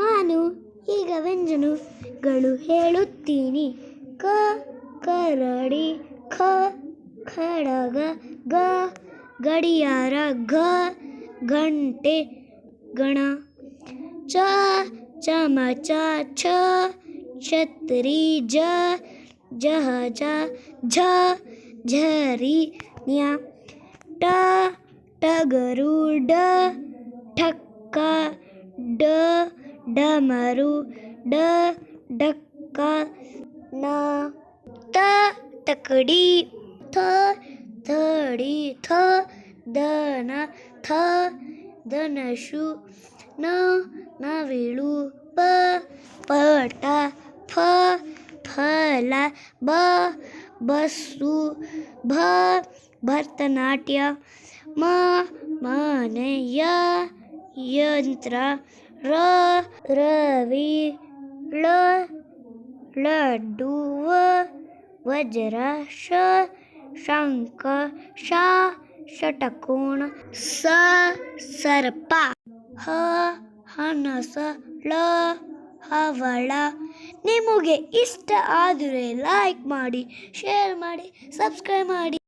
ನಾನು ಈಗ ವ್ಯಂಜನಗಳು ಹೇಳುತ್ತೀನಿ. ಕ ಕರಡಿ, ಖ ಖಡಗ, ಗ ಗಡಿಯಾರ, ಘ ಗಂಟೆ ಗಣ, ಚ ಚಮಚ, ಛ ಛತ್ರಿ, ಜ ಜಹಜ, ಝ ಝರಿ ನ್ಯ, ಟ ಟಗರು, ಡ ಠಕ್ಕ, ಡ ಡಮರು, ಡ ಡಕ್ಕ, ನ ತ ತಕಡಿ, ಥ ಥಡಿ, ಥ ದನ, ಥ ಧನಶು, ನ ನವಿಲು, ಪ ಪಟ, ಫ ಫಲ, ಬ ಬಸ್ಸು, ಭ ಭರತನಾಟ್ಯ, ಮ ಮನೆಯ ಯಂತ್ರ, ರ ರವಿ, ಳ ಲಡ್ಡು, ವ ವಜ್ರ, ಶ ಶಂಖ, ಶ ಷಟಕೋಣ, ಸ ಸರ್ಪ, ಹ ಹನಸ, ಳ ಹವಳ. ನಿಮಗೆ ಇಷ್ಟ ಆದರೆ ಲೈಕ್ ಮಾಡಿ, ಶೇರ್ ಮಾಡಿ, ಸಬ್ಸ್ಕ್ರೈಬ್ ಮಾಡಿ.